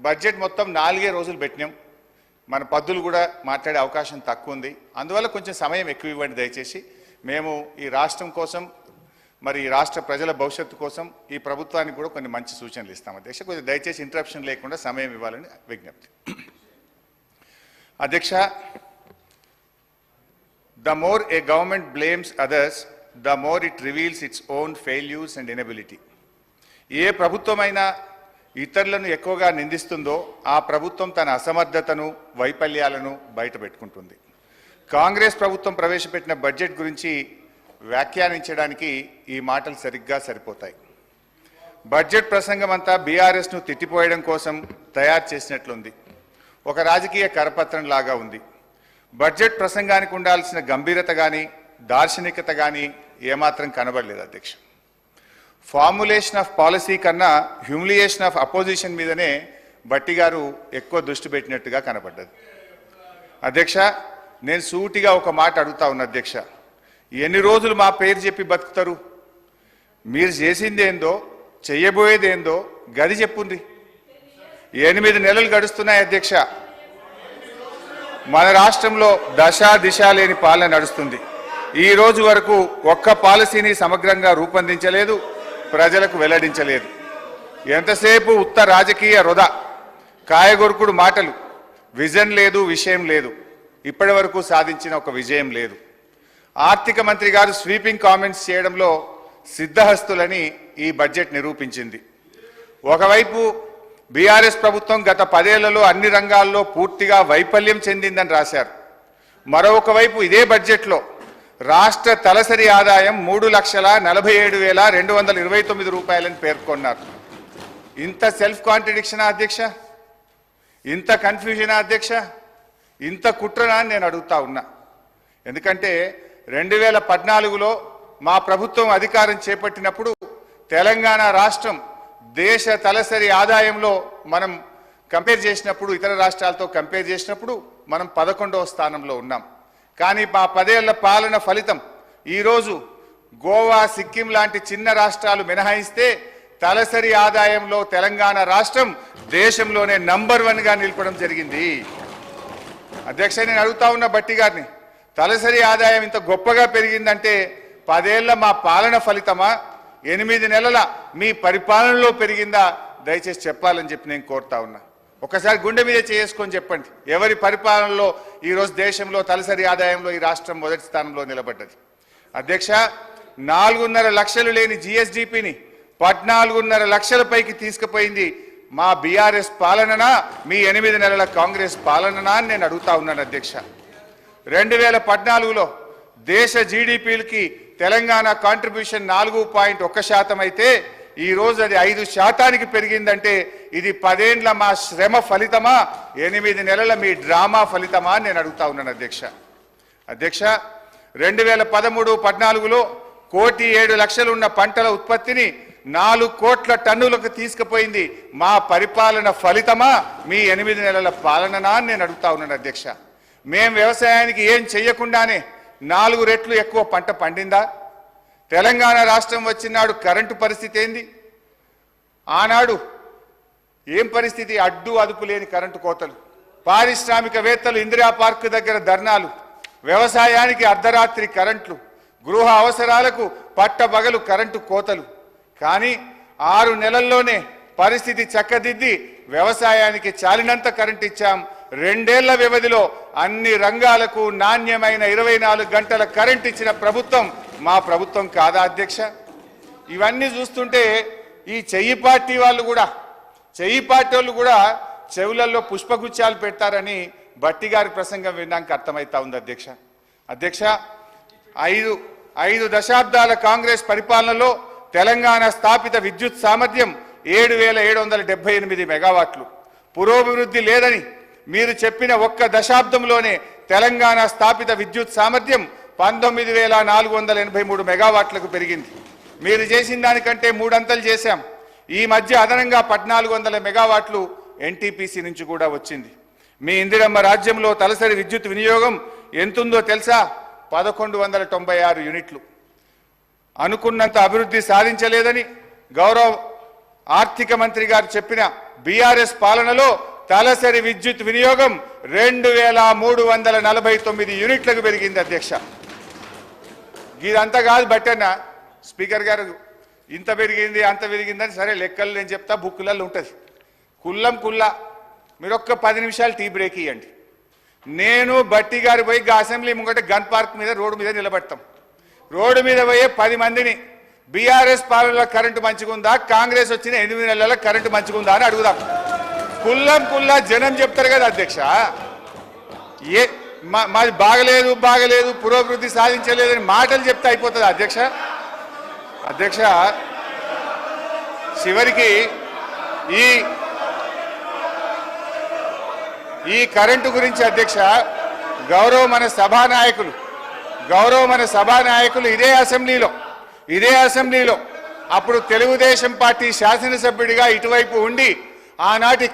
Budget మొత్తం 4 రోజులు పెట్టినాం. మన పద్దులు కూడా మాట్లాడే అవకాశం తక్కువ ఉంది. అందువల్ల కొంచెం సమయం ఎక్కువ ఇవ్వండి దయచేసి. మేము ఈ రాష్ట్రం కోసం, మరి ఈ రాష్ట్ర ప్రజల భవిష్యత్తు కోసం ఈ ప్రభుత్వానికి కూడా కొన్ని మంచి సూచనలు ఇస్తాం అధ్యక్ష. కొంచెం దయచేసి ఇంటరప్షన్ లేకుండా సమయం ఇవ్వాలని విజ్ఞప్తి. అధ్యక్ష, the more a government blames others, the more it reveals its own failures and inability. ఏ ప్రభుత్వమైనా ఇతరులను ఎక్కువగా నిందిస్తుందో ఆ ప్రభుత్వం తన అసమర్థతను, వైఫల్యాలను బయట పెట్టుకుంటుంది. కాంగ్రెస్ ప్రభుత్వం ప్రవేశపెట్టిన బడ్జెట్ గురించి వ్యాఖ్యానించడానికి ఈ మాటలు సరిగ్గా సరిపోతాయి. బడ్జెట్ ప్రసంగం అంతా బీఆర్ఎస్ను తిట్టిపోయడం కోసం తయారు చేసినట్లుంది. ఒక రాజకీయ కరపత్రం లాగా ఉంది. బడ్జెట్ ప్రసంగానికి ఉండాల్సిన గంభీరత కానీ, దార్శనికత కానీ ఏమాత్రం కనబడలేదు అధ్యక్ష. ఫార్ములేషన్ ఆఫ్ పాలసీ కన్నా హ్యూమిలియేషన్ ఆఫ్ అపోజిషన్ మీదనే భట్టి గారు ఎక్కువ దృష్టి పెట్టినట్టుగా కనబడ్డది. అధ్యక్ష, నేను సూటిగా ఒక మాట అడుగుతా ఉన్నా అధ్యక్ష, ఎన్ని రోజులు మా పేరు చెప్పి బతుకుతారు? మీరు చేసిందేందో, చెయ్యబోయేదేందో గది చెప్పుంది. 8 నెలలు గడుస్తున్నాయి అధ్యక్ష. మన రాష్ట్రంలో దశా దిశ లేని పాలన నడుస్తుంది. ఈ రోజు వరకు ఒక్క పాలసీని సమగ్రంగా రూపొందించలేదు, ప్రజలకు వెల్లడించలేదు. ఎంతసేపు ఉత్త రాజకీయ వృధా, కాయగొరుకుడు మాటలు, విజన్ లేదు, విషయం లేదు. ఇప్పటి వరకు సాధించిన ఒక విజయం లేదు. ఆర్థిక మంత్రి గారు స్వీపింగ్ కామెంట్స్ చేయడంలో సిద్ధహస్తులని ఈ బడ్జెట్ నిరూపించింది. ఒకవైపు బీఆర్ఎస్ ప్రభుత్వం గత 10 ఏళ్లలో అన్ని రంగాల్లో పూర్తిగా వైఫల్యం చెందిందని రాశారు. మరొక వైపు ఇదే బడ్జెట్లో రాష్ట్ర తలసరి ఆదాయం 3,47,229 రూపాయలని పేర్కొన్నారు. ఇంత సెల్ఫ్ కాంట్రడిక్షనా అధ్యక్ష? ఇంత కన్ఫ్యూజనా అధ్యక్ష? ఇంత కుట్రనా అని నేను అడుగుతా ఉన్నా. ఎందుకంటే 2014లో మా ప్రభుత్వం అధికారం చేపట్టినప్పుడు తెలంగాణ రాష్ట్రం దేశ తలసరి ఆదాయంలో మనం కంపేర్ చేసినప్పుడు, ఇతర రాష్ట్రాలతో కంపేర్ చేసినప్పుడు మనం 11వ స్థానంలో ఉన్నాం. కానీ మా 10 ఏళ్ల పాలన ఫలితం ఈరోజు గోవా, సిక్కిం లాంటి చిన్న రాష్ట్రాలు మినహాయిస్తే తలసరి ఆదాయంలో తెలంగాణ రాష్ట్రం దేశంలోనే నంబర్ 1గా నిలపడం జరిగింది. అధ్యక్ష, నేను అడుగుతా ఉన్న భట్టి గారిని, తలసరి ఆదాయం ఇంత గొప్పగా పెరిగిందంటే 10 ఏళ్ల మా పాలన ఫలితమా, 8 నెలల మీ పరిపాలనలో పెరిగిందా? దయచేసి చెప్పాలని చెప్పి నేను కోరుతా ఉన్నా. ఒకసారి గుండె మీద చేసుకొని చెప్పండి, ఎవరి పరిపాలనలో ఈరోజు దేశంలో తలసరి ఆదాయంలో ఈ రాష్ట్రం మొదటి స్థానంలో నిలబడ్డది? అధ్యక్ష, 4.5 లక్షలు లేని జిఎస్డిపిని 14.5 లక్షల పైకి తీసుకుపోయింది మా బీఆర్ఎస్ పాలననా, మీ 8 నెలల కాంగ్రెస్ పాలననా అని నేను అడుగుతా ఉన్నాను అధ్యక్ష. 2014లో దేశ జీడిపిలకి తెలంగాణ కాంట్రిబ్యూషన్ 4.1% అయితే ఈ రోజు అది 5% పెరిగిందంటే ఇది 10 ఏళ్ల మా శ్రమ ఫలితమా, 8 నెలల మీ డ్రామా ఫలితమా అని నేను అడుగుతా ఉన్నాను అధ్యక్ష. అధ్యక్ష, 2013-14లో 1,07,00,000 ఉన్న పంటల ఉత్పత్తిని 4 కోట్ల టన్నులకు తీసుకుపోయింది మా పరిపాలన ఫలితమా, మీ 8 నెలల పాలననా అని నేను అడుగుతా ఉన్నాను అధ్యక్ష. మేం వ్యవసాయానికి ఏం చెయ్యకుండానే 4 రెట్లు ఎక్కువ పంట పండిందా? తెలంగాణ రాష్ట్రం వచ్చినాడు కరెంటు పరిస్థితి ఏంది? ఆనాడు ఏం పరిస్థితి? అడ్డు అదుపు లేని కరెంటు కోతలు, పారిశ్రామికవేత్తలు ఇందిరా పార్క్ దగ్గర ధర్నాలు, వ్యవసాయానికి అర్ధరాత్రి కరెంట్లు, గృహ అవసరాలకు పట్టబగలు కరెంటు కోతలు. కానీ 6 నెలల్లోనే పరిస్థితి చక్కదిద్ది వ్యవసాయానికి చాలినంత కరెంట్ ఇచ్చాం. 2 ఏళ్ల వ్యవధిలో అన్ని రంగాలకు నాణ్యమైన 24 గంటల కరెంట్ ఇచ్చిన ప్రభుత్వం మా ప్రభుత్వం కాదా అధ్యక్ష? ఇవన్నీ చూస్తుంటే ఈ చెయ్యి పార్టీ వాళ్ళు కూడా చెవులలో పుష్పగుచ్చాలు పెడతారని భట్టి గారి ప్రసంగం విన్నాక అర్థమవుతా ఉంది అధ్యక్ష. అధ్యక్ష, 5 దశాబ్దాల కాంగ్రెస్ పరిపాలనలో తెలంగాణ స్థాపిత విద్యుత్ సామర్థ్యం 7,778 మెగావాట్లు. పురోభివృద్ధి లేదని మీరు చెప్పిన ఒక్క దశాబ్దంలోనే తెలంగాణ స్థాపిత విద్యుత్ సామర్థ్యం 19,483 మెగావాట్లకు పెరిగింది. మీరు చేసిన దానికంటే 3 అంతలు చేశాం. ఈ మధ్య అదనంగా 1,400 మెగావాట్లు ఎన్టీపీసీ నుంచి కూడా వచ్చింది. మీ ఇందిరమ్మ రాజ్యంలో తలసరి విద్యుత్ వినియోగం ఎంతుందో తెలుసా? 1196 యూనిట్లు. అనుకున్నంత అభివృద్ధి సాధించలేదని గౌరవ ఆర్థిక మంత్రి గారు చెప్పిన బీఆర్ఎస్ పాలనలో తలసరి విద్యుత్ వినియోగం 2349 యూనిట్లకు పెరిగింది అధ్యక్ష. ఇదంతా కాదు బట్టన్న స్పీకర్ గారు, ఇంత పెరిగింది అంత పెరిగిందని సరే లెక్కలు నేను చెప్తా, బుక్కులలో ఉంటుంది. కుల్లం కుల్లా మీరు ఒక్క 10 నిమిషాలు టీ బ్రేక్ ఇవ్వండి. నేను బట్టి గారు పోయి అసెంబ్లీ ముంగట గన్ పార్క్ మీద రోడ్డు మీద నిలబడతాం. రోడ్డు మీద పోయే 10 మందిని బీఆర్ఎస్ పాలనలో కరెంటు మంచిగుందా, కాంగ్రెస్ వచ్చిన 8 నెలల కరెంటు మంచిగుందా అని అడుగుదాం. కుల్లం కుల్లా జనం చెప్తారు కదా అధ్యక్ష. మాది బాగలేదు బాగలేదు పురోభివృద్ధి సాధించలేదని మాటలు చెప్తే అయిపోతుంది అధ్యక్ష. అధ్యక్ష చివరికి ఈ కరెంటు గురించి అధ్యక్ష గౌరవ మన సభానాయకులు ఇదే అసెంబ్లీలో అప్పుడు తెలుగుదేశం పార్టీ శాసనసభ్యుడిగా ఇటువైపు ఉండి ఆనాటి